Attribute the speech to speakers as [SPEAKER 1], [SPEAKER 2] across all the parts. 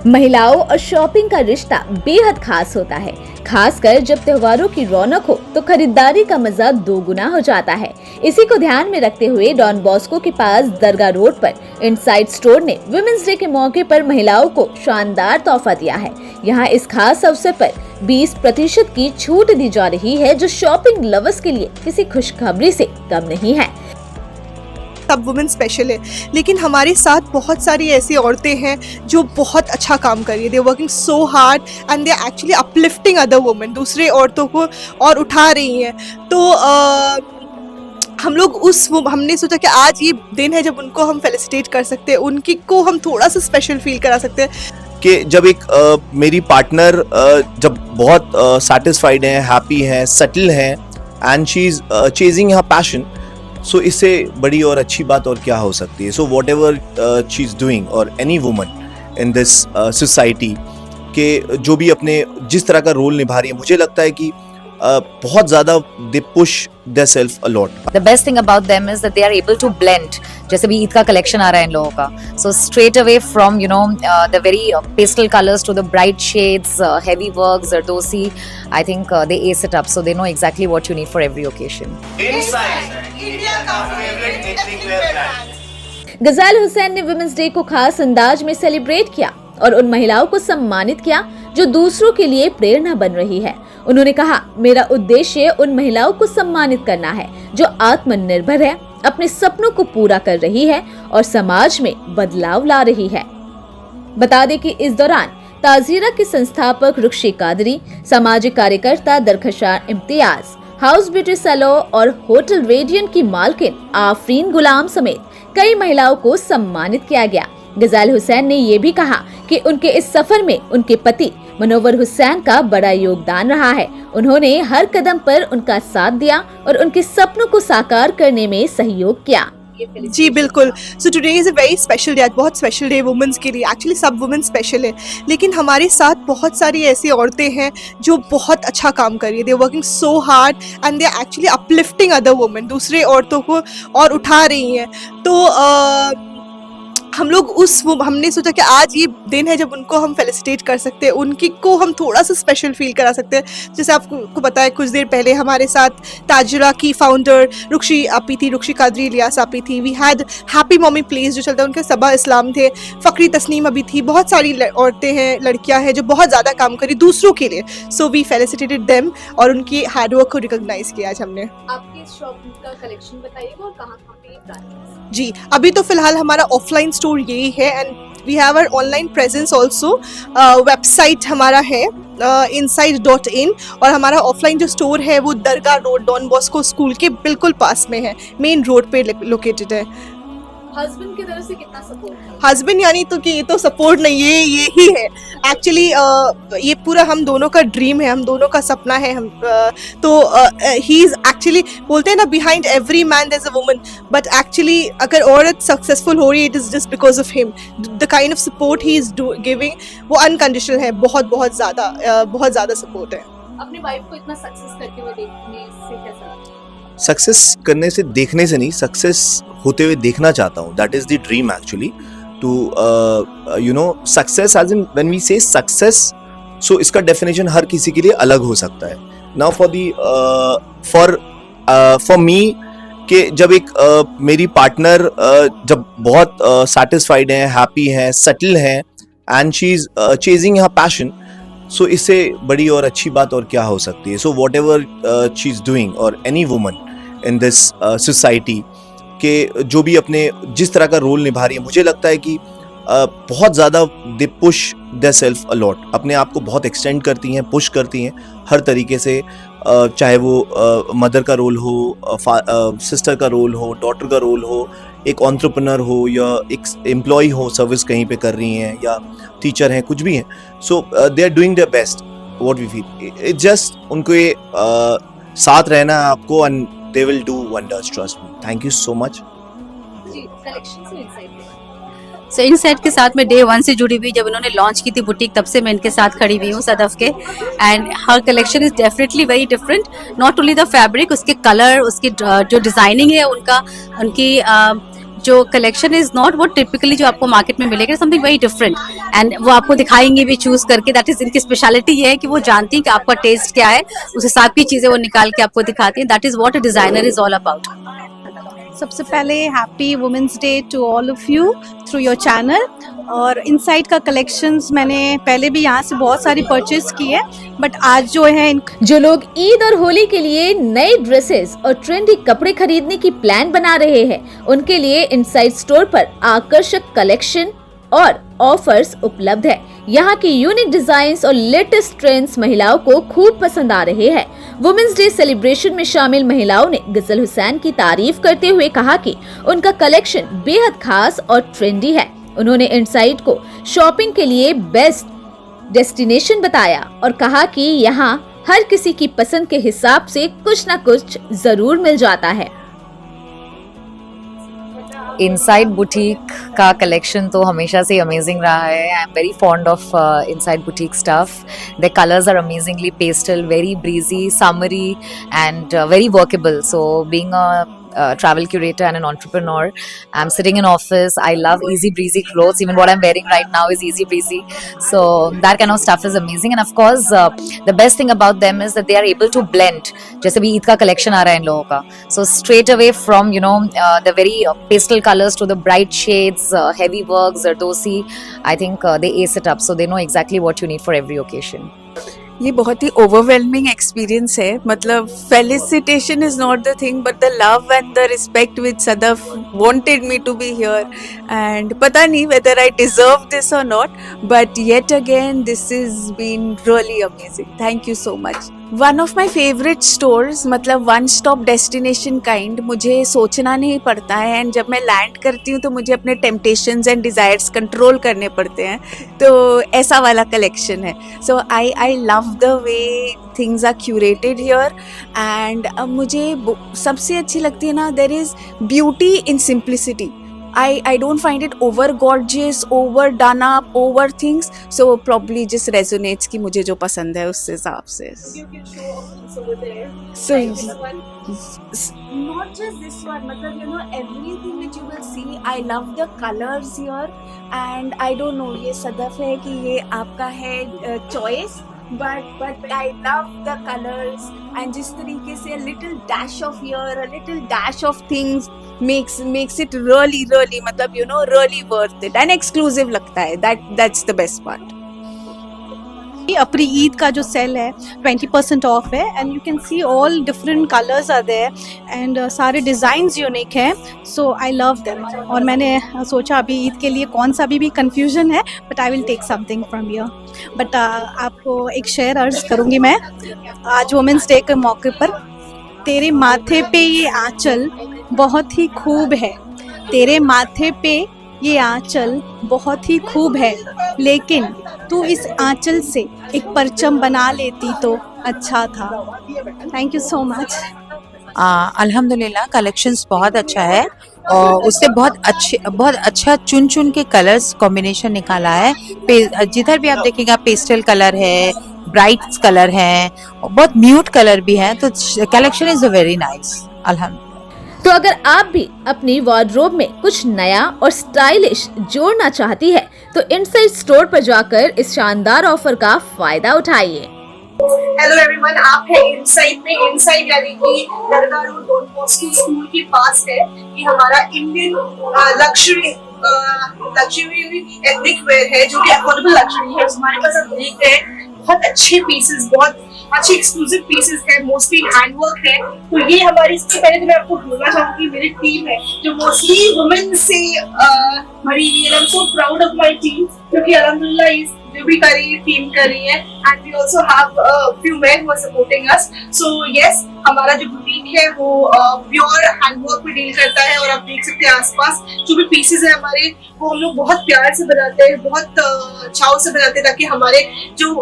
[SPEAKER 1] महिलाओं और शॉपिंग का रिश्ता बेहद खास होता है। खासकर जब त्योहारों की रौनक हो तो खरीदारी का मजा दोगुना हो जाता है। इसी को ध्यान में रखते हुए डॉन बॉस्को के पास दरगाह रोड पर इनसाइड स्टोर ने वुमेन्स डे के मौके पर महिलाओं को शानदार तोहफा दिया है। यहाँ इस खास अवसर पर 20% की छूट दी जा रही है, जो शॉपिंग लवर्स के लिए किसी खुशखबरी से कम नहीं है।
[SPEAKER 2] सब वुमेन स्पेशल है, लेकिन हमारे साथ बहुत सारी ऐसी औरतें हैं जो बहुत अच्छा काम कर रही है। They are working so hard and they are actually uplifting other women, दूसरे औरतों को और उठा रही हैं। तो हम लोग हमने सोचा कि आज ये दिन है जब उनको हम फेलिसिटेट कर सकते हैं, उनकी को हम थोड़ा सा स्पेशल फील करा सकते हैं।
[SPEAKER 3] कि जब एक मेरी पार्टनर जब बहुत सेटिस्फाइड है, हैप्पी है, सेटल है and she is chasing her passion, so इससे बड़ी और अच्छी बात और क्या हो सकती है। So whatever she is doing और any woman in this society के जो भी अपने जिस तरह का रोल निभा रही है, मुझे लगता है कि बहुत ज़्यादा they push their self a lot.
[SPEAKER 4] The best thing about them is that they are able to blend. जैसे भी ईद का कलेक्शन आ रहा है इन लोगों का, so straight away from the very pastel colors to the bright shades, heavy work, zardosi, I think they ace it up, so they know exactly what you need for every occasion.
[SPEAKER 1] गजाल हुसैन ने women's day को खास अंदाज में celebrate किया और उन महिलाओं को सम्मानित किया जो दूसरों के लिए प्रेरणा बन रही है। उन्होंने कहा, मेरा उद्देश्य उन महिलाओं को सम्मानित करना है जो आत्मनिर्भर है, अपने सपनों को पूरा कर रही है और समाज में बदलाव ला रही है। बता दें कि इस दौरान ताजीरा के संस्थापक रुखशी कादरी, सामाजिक कार्यकर्ता दरखशार इम्तियाज, हाउस ब्यूटी सैलो और होटल रेडियंट की मालकिन आफरीन गुलाम समेत कई महिलाओं को सम्मानित किया गया। गजाल हुसैन ने ये भी कहा कि उनके इस सफर में उनके पति मनोवर हुसैन का बड़ा योगदान रहा है। उन्होंने हर कदम पर उनका साथ दिया और उनके सपनों को साकार करने में सहयोग किया।
[SPEAKER 2] जी बिल्कुल। So today is a very special day, आज बहुत स्पेशल डे वुमेन्स के लिए। एक्चुअली सब वुमेन स्पेशल है, लेकिन हमारे साथ बहुत सारी ऐसी औरतें हैं जो बहुत अच्छा काम कर रही है। They are working so hard and they are actually uplifting other women, दूसरे औरतों को और उठा रही हैं। तो हम लोग हमने सोचा कि आज ये दिन है जब उनको हम फेलिसिटेट कर सकते हैं, उनकी को हम थोड़ा सा स्पेशल फील करा सकते हैं। जैसे आपको पता है, कुछ देर पहले हमारे साथ ताजरा की फाउंडर रुखशी कादरी इलियास आपी थी। We had happy mommy place जो चलता है, उनके सबा इस्लाम थे, फ़करी तस्नीम अभी थी। बहुत सारी औरतें हैं, लड़कियां हैं जो बहुत ज़्यादा काम करी दूसरों के लिए। सो वी फेलिसिटेटेड देम और उनकी हार्डवर्क को रिकॉग्नाइज किया आज हमने।
[SPEAKER 5] आपके शॉप का कलेक्शन बताइएगा और कहाँ पे
[SPEAKER 2] जी, अभी तो फिलहाल हमारा ऑफलाइन स्टोर यही है and we have our online presence also. Website हमारा है inside.in और हमारा ऑफलाइन जो स्टोर है वो दरगाह रोड डॉन बॉस्को स्कूल के बिल्कुल पास में है, मेन रोड पे लोकेटेड है।
[SPEAKER 5] हस्बैंड की तरफ से कितना सपोर्ट है?
[SPEAKER 2] हस्बैंड यानी तो कि ये तो सपोर्ट नहीं, ये ही है एक्चुअली। ये पूरा हम दोनों का ड्रीम है, हम दोनों का सपना है। हम ही इज एक्चुअली, बोलते हैं ना, behind every man there is a woman, but actually अगर औरत सक्सेसफुल हो रही है, it is just because of him. The kind of support he is giving वो अनकंडीशनल है, बहुत ज़्यादा सपोर्ट है।
[SPEAKER 5] अपनी वाइफ को इतना सक्सेस करते हुए देखने से कैसा लगता है?
[SPEAKER 3] सक्सेस करने से देखने से नहीं, सक्सेस होते हुए देखना चाहता हूँ। That is the dream actually, to success as in when we say success, so इसका डेफिनेशन हर किसी के लिए अलग हो सकता है। नाउ फॉर मी कि जब एक मेरी पार्टनर जब बहुत सेटिस्फाइड है, हैप्पी है, सेटल है and she is chasing her passion, so इससे बड़ी और अच्छी बात और क्या हो सकती है। So whatever she is doing और any woman in this society के जो भी अपने जिस तरह का रोल निभा रही है, मुझे लगता है कि बहुत ज़्यादा they push their self a lot, अपने आप को बहुत एक्सटेंड करती हैं, पुश करती हैं हर तरीके से। चाहे वो मदर का रोल हो, सिस्टर का रोल हो, डॉटर का रोल हो, एक एंटरप्रेन्योर हो या एक एम्प्लॉय हो, सर्विस कहीं पे कर रही हैं या टीचर हैं, कुछ भी हैं। So they are doing their best what we feel. It just उनको ये साथ रहना है आपको and they will do wonders, trust me. Thank you so much.
[SPEAKER 5] जी, कलेक्शन से इंसाइट
[SPEAKER 6] सो इनसाइट के साथ में डे 1 से जुड़ी हुई, जब इन्होंने लॉन्च की थी बुटीक, तब से मैं इनके साथ खड़ी हुई हूँ सदफ के। And her collection is definitely very different, not only the fabric, उसके कलर, उसकी जो डिजाइनिंग है, उनकी जो कलेक्शन इज नॉट वो टिपिकली जो आपको मार्केट में मिलेगा, समथिंग वेरी डिफरेंट, एंड वो आपको दिखाएंगे भी चूज करके। दैट इज इनकी स्पेशलिटी ये है कि वो जानती है कि आपका टेस्ट क्या है, उस हिसाब की चीजें वो निकाल के आपको दिखाती है। That is what a designer is all about.
[SPEAKER 2] सबसे पहले happy women's day to all of you through your channel. और इनसाइड का कलेक्शंस मैंने पहले भी यहाँ से बहुत सारी परचेज की है, बट आज जो है
[SPEAKER 1] जो लोग ईद और होली के लिए नए ड्रेसेस और ट्रेंडी कपड़े खरीदने की प्लान बना रहे हैं, उनके लिए इनसाइड स्टोर पर आकर्षक कलेक्शन और ऑफर्स उपलब्ध है। यहाँ की यूनिक डिजाइन्स और लेटेस्ट ट्रेंड्स महिलाओं को खूब पसंद आ रहे हैं। वुमेन्स डे सेलिब्रेशन में शामिल महिलाओं ने गजल हुसैन की तारीफ करते हुए कहा कि उनका कलेक्शन बेहद खास और ट्रेंडी है। उन्होंने इनसाइड को शॉपिंग के लिए बेस्ट डेस्टिनेशन बताया और कहा कि यहाँ हर किसी की पसंद के हिसाब से कुछ न कुछ जरूर मिल जाता है।
[SPEAKER 4] इनसाइड बुटीक का कलेक्शन तो हमेशा से अमेजिंग रहा है। I am very fond of Inside boutique stuff. The colours are amazingly pastel, very breezy, summery and very workable. So being a travel curator and an entrepreneur, I'm sitting in office. I love easy breezy clothes. Even what I'm wearing right now is easy breezy. So that kind of stuff is amazing. And of course, the best thing about them is that they are able to blend. जैसे भी ईद का collection आ रहा है इन लोगों का. So straight away from the very pastel colors to the bright shades, heavy work, zardosi, I think they ace it up. So they know exactly what you need for every occasion.
[SPEAKER 7] ये बहुत ही overwhelming experience है. मतलब felicitation is not the thing but the love and the respect with Sadaf wanted me to be here. And पता नहीं whether I deserve this और not, but yet again this is been really amazing. Thank you so much. One of my favourite stores, मतलब one stop destination kind. मुझे सोचना नहीं पड़ता है and जब मैं लैंड करती हूँ तो मुझे अपने टेम्पटेशंस एंड डिज़ायर्स कंट्रोल करने पड़ते हैं. तो ऐसा वाला कलेक्शन है. So I love the way things are curated here. And मुझे सबसे अच्छी लगती है ना, there is beauty in simplicity. I don't find it over gorgeous, over done up, over things. So probably just resonates कि मुझे जो पसंद है उस हिसाब से.
[SPEAKER 5] You can show options over there.
[SPEAKER 7] So
[SPEAKER 5] Not just this one, मतलब
[SPEAKER 7] everything that you will see, I love the colors here. And I don't know ये सदफ है कि ये आपका है choice, but I love the colors. And जिस तरीके से a little dash of here, a little dash of things makes it really मतलब really worth it and exclusive लगता है. That's the best part.
[SPEAKER 2] अपनी ईद का जो सेल है 20% ऑफ है and you can see all different colours are there and सारे designs unique हैं. So I love them. और मैंने सोचा अभी ईद के लिए कौन सा भी कंफ्यूजन है, but I will take something from here. But आपको एक शेयर अर्ज करूँगी मैं आज वुमेंस डे के मौके पर. तेरे माथे पे ये आंचल बहुत ही खूब है, तेरे माथे पे ये आंचल बहुत ही खूब है, लेकिन तू इस आंचल से एक परचम बना लेती तो अच्छा था. Thank you so much.
[SPEAKER 8] अल्हम्दुलिल्लाह कलेक्शंस बहुत अच्छा है और उससे बहुत अच्छा चुन के कलर्स कॉम्बिनेशन निकाला है. जिधर भी आप देखिएगा पेस्टल कलर है, ब्राइट कलर है, बहुत म्यूट कलर भी है. तो कलेक्शन इज वेरी नाइस अल्हम्दुलिल्लाह.
[SPEAKER 1] तो अगर आप भी अपनी वार्डरोब में कुछ नया और स्टाइलिश जोड़ना चाहती है तो इनसाइड स्टोर पर जाकर इस शानदार ऑफर का फायदा उठाइए.
[SPEAKER 2] हेलो एवरीवन, आप है इनसाइड में. इनसाइड यानी कि दरगाह रोड डॉन बॉस्को स्कूल के पास है. ये हमारा इंडियन लग्जरी एथनिक वेयर है जो कि अफोर्डेबल लग्जरी है. हमारे पास आप देखते हैं बहुत अच्छे पीसेस, बहुत अच्छे एक्सक्लूसिव पीसेस है, मोस्टली हैंडवर्क है. तो ये हमारी, इससे पहले तो मैं आपको बोलना चाहूंगी मेरी टीम है जो मोस्टली वुमेन से भरी हुई है. I am so proud of my team क्योंकि अल्हम्दुलिल्लाह जो भी टीम कर रही है. And we also have few men who are supporting us. So yes, हमारा जो बुटीक है वो प्योर हैंडवर्क में डील करता है. और आप देख सकते हैं आसपास जो भी पीसेस है हमारे, वो हम लोग बहुत प्यार से बनाते हैं, बहुत चाव से बनाते हैं ताकि हमारे जो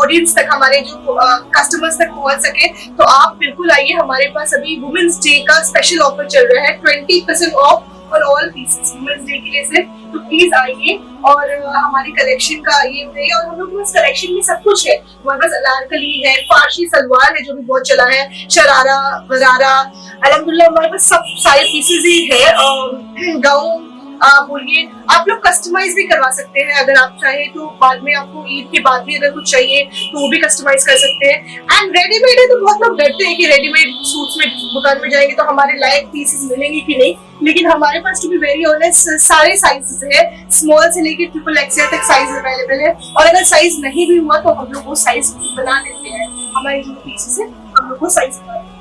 [SPEAKER 2] ऑडियंस तक, हमारे जो कस्टमर्स तक पहुंच सके. तो आप बिल्कुल आइए. हमारे पास अभी वुमेन्स डे का स्पेशल ऑफर चल रहा है. 20% ऑफ और ऑल पीसेस वुमेन्स डे के लिए सिर्फ, तो प्लीज आइए और हमारी कलेक्शन का ये उठाइए। और हम लोग के पास कलेक्शन में सब कुछ है, हमारे पास अनारकली है, फारसी सलवार है जो भी बहुत चला है, शरारा वरारा, अल्हम्दुलिल्लाह हमारे पास सब सारे पीसेस ही है। गाउन बोलिए, आप लोग कस्टमाइज भी करवा सकते हैं अगर आप चाहें तो, बाद में आपको ईद के बाद भी अगर कुछ चाहिए तो वो भी कस्टमाइज कर सकते हैं। एंड रेडीमेड है तो बहुत लोग डरते हैं कि रेडीमेड सूट्स में दुकान में जाएंगे तो हमारे लायक पीसेस मिलेंगे कि नहीं, लेकिन हमारे पास टू बी वेरी ऑनेस्ट सारे साइजेस है, स्मॉल से लेके XXL तक साइज अवेलेबल है। और अगर साइज नहीं भी हुआ तो हम लोग वो साइज बना देते हैं, हमारे जो पीसेस है हम लोग वो साइज बना देते हैं।